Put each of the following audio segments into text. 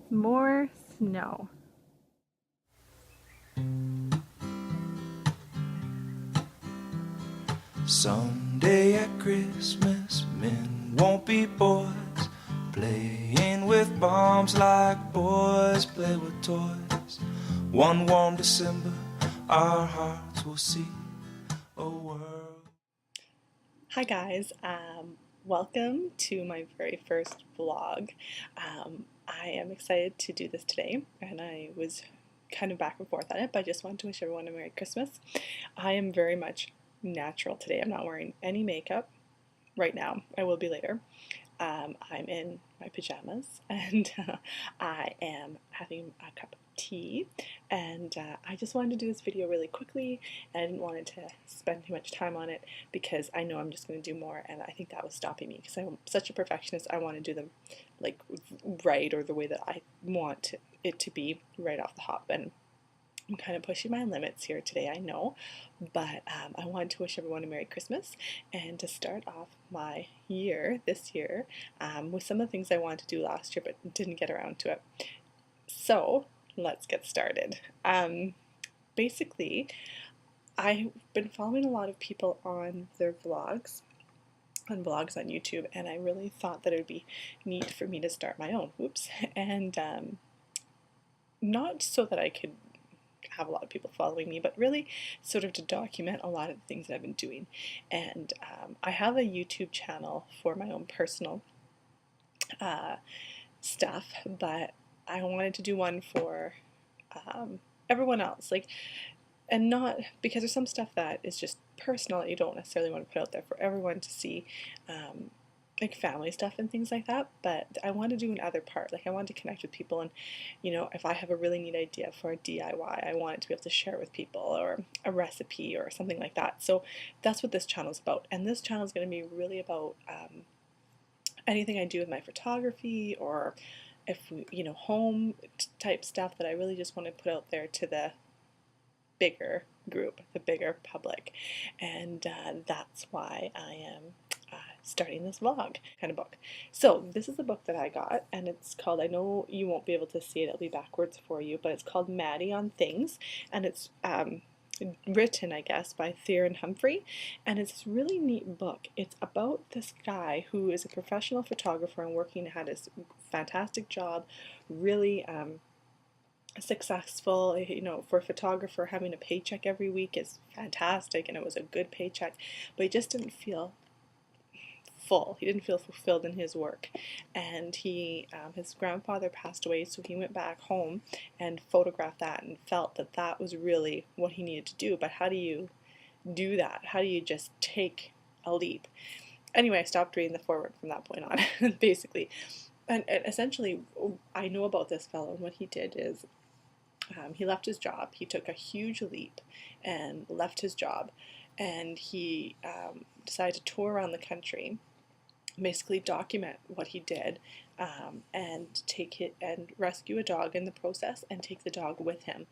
More snow. Someday at Christmas, men won't be boys, playing with bombs like boys play with toys. One warm December, our hearts will see a world. Hi guys, welcome to my very first vlog. I am excited to do this today, and I was kind of back and forth on it, but I just wanted to wish everyone a Merry Christmas. I am very much natural today. I'm not wearing any makeup right now. I will be later. I'm in my pajamas and I am having a cup of tea, and I just wanted to do this video really quickly, and I didn't want it to spend too much time on it because I know I'm just going to do more, and I think that was stopping me because I'm such a perfectionist. I want to do them like right, or the way that I want it to be right off the hop, and I'm kind of pushing my limits here today, I know, but I wanted to wish everyone a Merry Christmas and to start off my year, this year, with some of the things I wanted to do last year but didn't get around to it. So let's get started. Basically, I've been following a lot of people on their vlogs, on vlogs on YouTube, and I really thought that it would be neat for me to start my own. Oops. And not so that I could have a lot of people following me, but really sort of to document a lot of the things that I've been doing. And I have a YouTube channel for my own personal stuff, but I wanted to do one for everyone else, like, and not because there's some stuff that is just personal that you don't necessarily want to put out there for everyone to see, like family stuff and things like that. But I want to do another part, like I want to connect with people, and you know, if I have a really neat idea for a DIY, I want it to be able to share it with people, or a recipe or something like that. So that's what this channel is about, and this channel is going to be really about anything I do with my photography, or if you know, home type stuff that I really just want to put out there to the bigger group, the bigger public, and that's why I am starting this vlog kind of book. So this is a book that I got, and it's called, I know you won't be able to see it, it'll be backwards for you, but it's called Maddie on Things, and it's written, I guess, by Theron Humphrey, and it's this really neat book. It's about this guy who is a professional photographer and working, had this fantastic job, really successful. You know, for a photographer, having a paycheck every week is fantastic, and it was a good paycheck, but he just didn't feel full. He didn't feel fulfilled in his work, and his grandfather passed away, so he went back home and photographed that, and felt that that was really what he needed to do. But how do you do that? How do you just take a leap? Anyway, I stopped reading the foreword from that point on, basically. And essentially, I know about this fellow, and what he did is he left his job. He took a huge leap and left his job, and he decided to tour around the country, basically document what he did, and take it and rescue a dog in the process, and take the dog with him.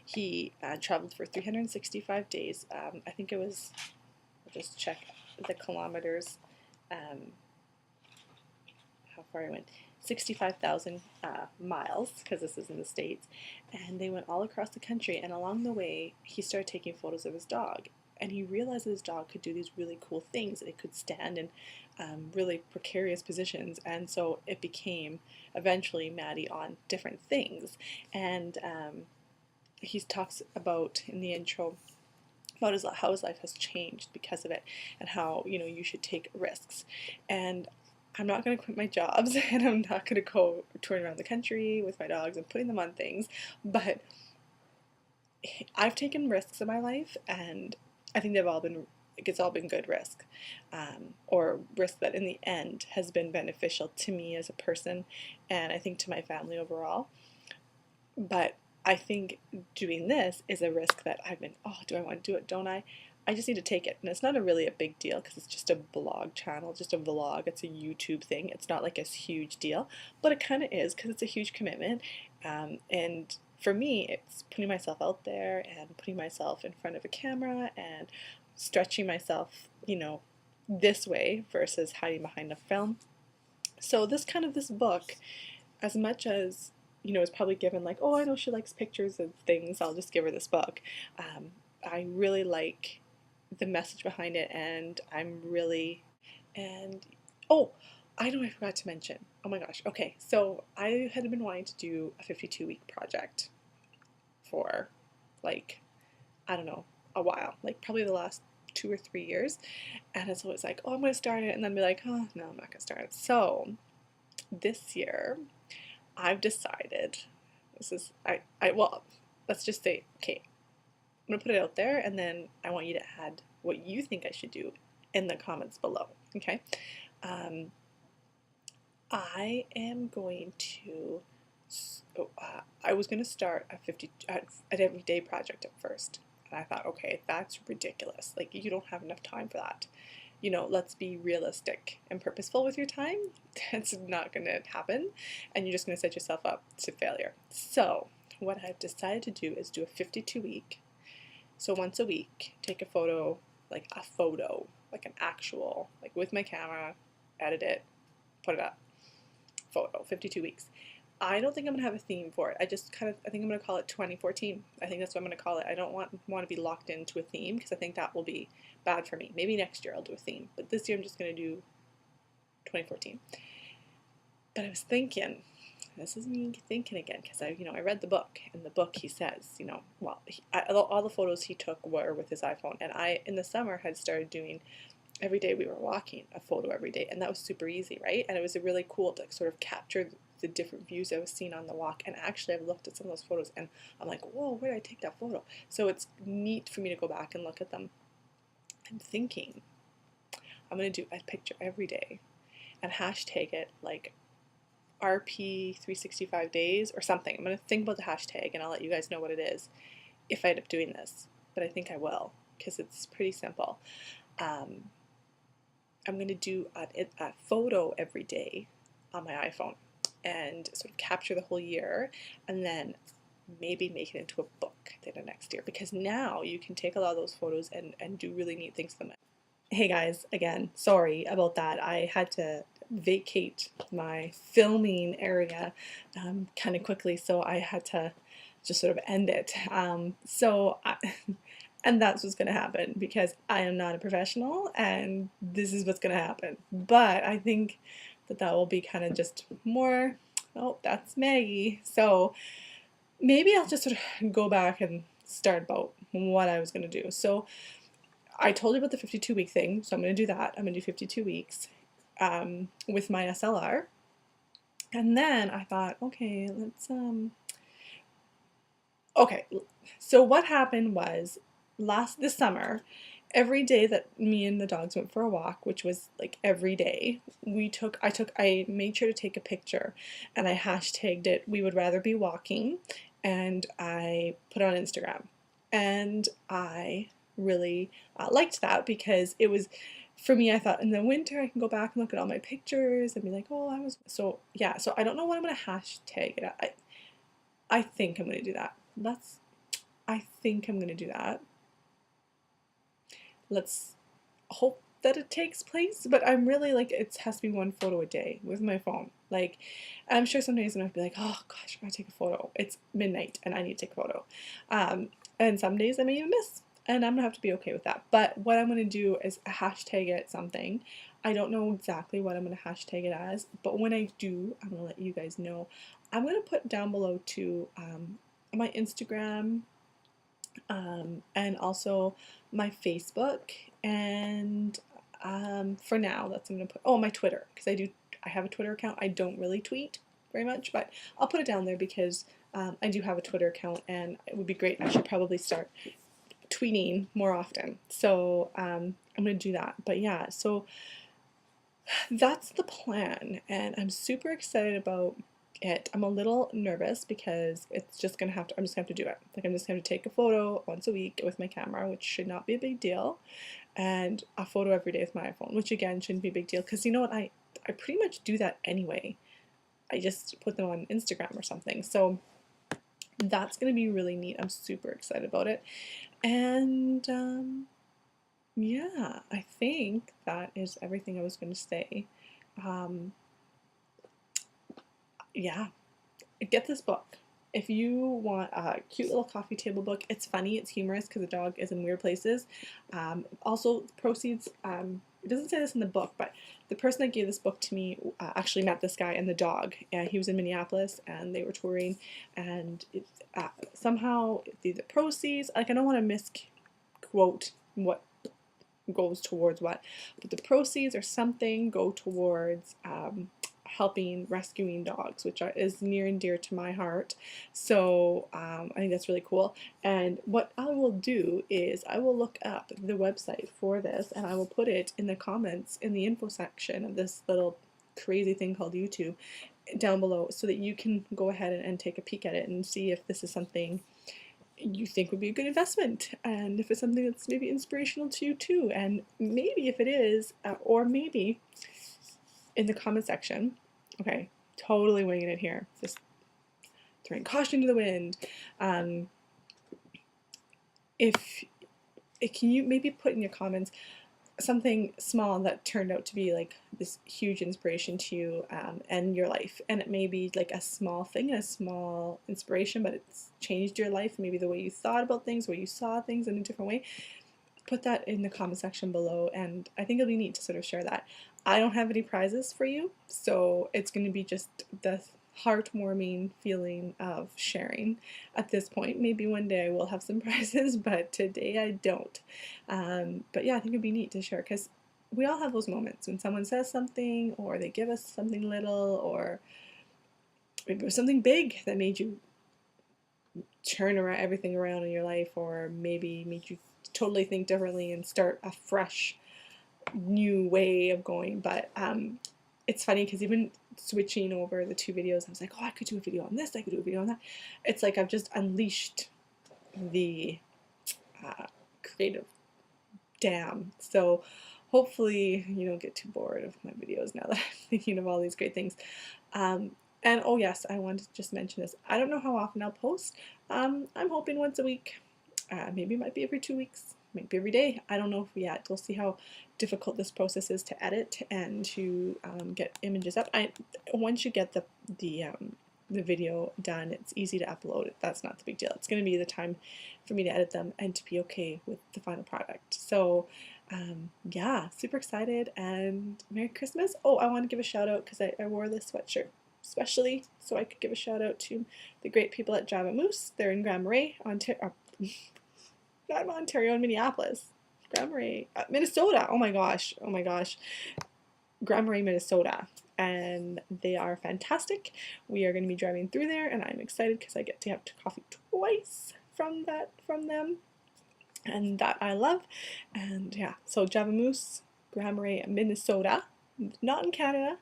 He traveled for 365 days. I think it was, I'll just check the kilometers, how far I went. 65,000 miles, because this is in the States, and they went all across the country, and along the way he started taking photos of his dog, and he realized that his dog could do these really cool things. It could stand in really precarious positions, and so it became eventually Maddie on different things. And he talks about in the intro about how his life has changed because of it, and how, you know, you should take risks. And I'm not going to quit my jobs, and I'm not going to go touring around the country with my dogs and putting them on things, but I've taken risks in my life, and I think it's all been good risk, or risk that in the end has been beneficial to me as a person, and I think to my family overall. But I think doing this is a risk that I've been, oh, do I want to do it? Don't I? I just need to take it. And it's not really a big deal because it's just a blog channel, just a vlog. It's a YouTube thing. It's not like a huge deal, but it kind of is because it's a huge commitment. And for me, it's putting myself out there and putting myself in front of a camera and stretching myself, you know, this way versus hiding behind a film. So this book, as much as is probably given like, oh, I know she likes pictures of things, I'll just give her this book. I really like the message behind it, and and oh, I know I forgot to mention. Oh my gosh. Okay, so I had been wanting to do a 52-week project for like, I don't know, a while, like probably the last 2 or 3 years. And it's always like, oh, I'm going to start it, and then be like, oh, no, I'm not going to start it. So this year, I've decided, well, let's just say, okay, I'm going to put it out there, and then I want you to add what you think I should do in the comments below, okay? I am going to, I was going to start an everyday project at first. And I thought, okay, that's ridiculous. Like, you don't have enough time for that. Let's be realistic and purposeful with your time. That's not going to happen. And you're just going to set yourself up to failure. So, what I've decided to do is do a 52-week. So, once a week, take a photo, like an actual, like with my camera, edit it, put it up. Photo, 52 weeks. I don't think I'm going to have a theme for it. I think I'm going to call it 2014. I think that's what I'm going to call it. I don't want to be locked into a theme, because I think that will be bad for me. Maybe next year I'll do a theme, but this year I'm just going to do 2014. But I was thinking, this is me thinking again, because I read the book. In the book he says, all the photos he took were with his iPhone, and I in the summer had started doing, every day we were walking, a photo every day, and that was super easy, right? And it was really cool to sort of capture the different views I was seeing on the walk. And actually, I've looked at some of those photos, and I'm like, whoa, where did I take that photo? So it's neat for me to go back and look at them. I'm thinking I'm going to do a picture every day and hashtag it like RP365 days or something. I'm going to think about the hashtag, and I'll let you guys know what it is if I end up doing this. But I think I will, because it's pretty simple. I'm going to do a photo every day on my iPhone and sort of capture the whole year, and then maybe make it into a book the next year, because now you can take a lot of those photos and do really neat things with them. Hey guys, again, sorry about that. I had to vacate my filming area kind of quickly, so I had to just sort of end it. And that's what's going to happen, because I am not a professional, and this is what's going to happen. But I think that will be kind of just more, oh, that's Maggie. So maybe I'll just sort of go back and start about what I was going to do. So I told you about the 52-week thing, so I'm going to do that. I'm going to do 52 weeks with my SLR. And then I thought, okay, okay, so what happened was, this summer, every day that me and the dogs went for a walk, which was like every day, I made sure to take a picture, and I hashtagged it, "We would rather be walking," and I put it on Instagram. And I really liked that, because it was, for me, I thought in the winter I can go back and look at all my pictures and be like, oh, so yeah, so I don't know what I'm going to hashtag it. I think I'm going to do that. I think I'm going to do that. Let's hope that it takes place, but I'm really like, it has to be one photo a day with my phone. Like, I'm sure some days I'm going to be like, oh gosh, I gotta take a photo. It's midnight and I need to take a photo. And some days I may even miss, and I'm going to have to be okay with that. But what I'm going to do is hashtag it something. I don't know exactly what I'm going to hashtag it as, but when I do, I'm going to let you guys know. I'm going to put down below too my Instagram, and also my Facebook, and for now that's I'm going to put, oh, my Twitter, because I have a Twitter account. I don't really tweet very much, but I'll put it down there, because I do have a Twitter account, and it would be great. I should probably start tweeting more often, so I'm going to do that. But yeah, so that's the plan, and I'm super excited about it. I'm a little nervous, because it's just gonna have to, I'm just gonna have to do it. Like, I'm just gonna take a photo once a week with my camera, which should not be a big deal, and a photo every day with my iPhone, which again shouldn't be a big deal, because you know what, I pretty much do that anyway. I just put them on Instagram or something. So that's gonna be really neat. I'm super excited about it. And yeah, I think that is everything I was going to say. Yeah, get this book. If you want a cute little coffee table book, it's funny, it's humorous because the dog is in weird places. Also, proceeds, it doesn't say this in the book, but the person that gave this book to me actually met this guy and the dog. He was in Minneapolis and they were touring, and somehow the proceeds, like, I don't want to misquote what goes towards what, but the proceeds or something go towards helping rescuing dogs, which is near and dear to my heart. So I think that's really cool. And what I will do is I will look up the website for this and I will put it in the comments in the info section of this little crazy thing called YouTube down below, so that you can go ahead and take a peek at it and see if this is something you think would be a good investment, and if it's something that's maybe inspirational to you too. And maybe if it is, or maybe in the comment section, okay, totally winging it here, just throwing caution to the wind, can you maybe put in your comments something small that turned out to be like this huge inspiration to you and your life, and it may be like a small thing, a small inspiration, but it's changed your life, maybe the way you thought about things, where you saw things in a different way. Put that in the comment section below, and I think it'll be neat to sort of share that. I don't have any prizes for you, so it's going to be just the heartwarming feeling of sharing at this point. Maybe one day I will have some prizes, but today I don't. But yeah, I think it'd be neat to share, because we all have those moments when someone says something, or they give us something little, or maybe it was something big that made you turn everything around in your life, or maybe made you totally think differently and start a fresh new way of going. But it's funny because even switching over the two videos, I was like, oh, I could do a video on this, I could do a video on that. It's like I've just unleashed the creative dam. So hopefully you don't get too bored of my videos now that I'm thinking of all these great things. And oh yes, I wanted to just mention this. I don't know how often I'll post. I'm hoping once a week. Maybe it might be every 2 weeks, maybe every day. I don't know yet. We'll see how difficult this process is to edit and to get images up. Once you get the video done, it's easy to upload it. That's not the big deal. It's going to be the time for me to edit them and to be okay with the final product. So yeah, super excited, and Merry Christmas. Oh, I want to give a shout out because I wore this sweatshirt especially so I could give a shout out to the great people at Java Moose. They're in Grand Marais, Ontario. Not Ontario, in Minneapolis. Grand Marais, Minnesota. Oh my gosh. Grand Marais, Minnesota. And they are fantastic. We are going to be driving through there, and I'm excited because I get to have coffee twice from them. And that I love. And yeah, so Java Moose, Grand Marais, Minnesota. Not in Canada,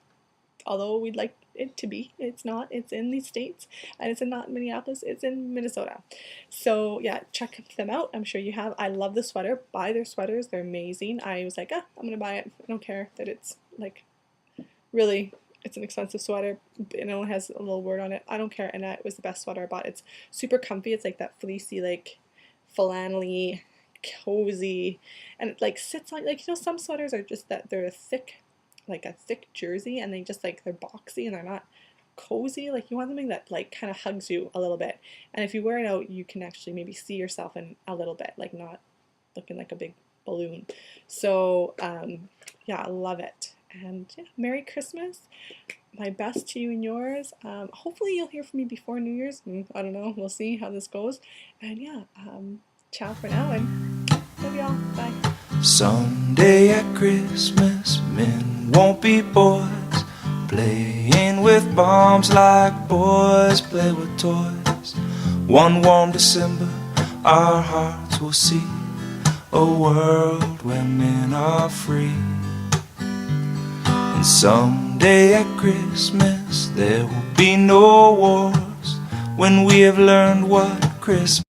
although we'd like it to be. It's not. It's in the States, and it's not in Minneapolis. It's in Minnesota. So yeah, check them out. I'm sure you have. I love the sweater. Buy their sweaters. They're amazing. I was like, I'm gonna buy it. I don't care that it's like really, it's an expensive sweater and it only has a little word on it. I don't care. And it was the best sweater I bought. It's super comfy. It's like that fleecy, like flannel-y, cozy, and it like sits on, like, you know, some sweaters are just that they're thick, like a thick jersey, and they just like, they're boxy and they're not cozy. Like, you want something that like kind of hugs you a little bit, and if you wear it out, you can actually maybe see yourself in a little bit, like not looking like a big balloon. So yeah, I love it. And yeah, Merry Christmas. My best to you and yours. Hopefully you'll hear from me before New Year's. I don't know, we'll see how this goes. And yeah, ciao for now, and love y'all. Bye. Someday at Christmas, men won't be boys, playing with bombs like boys play with toys. One warm December, our hearts will see a world where men are free. And someday at Christmas, there will be no wars, when we have learned what Christmas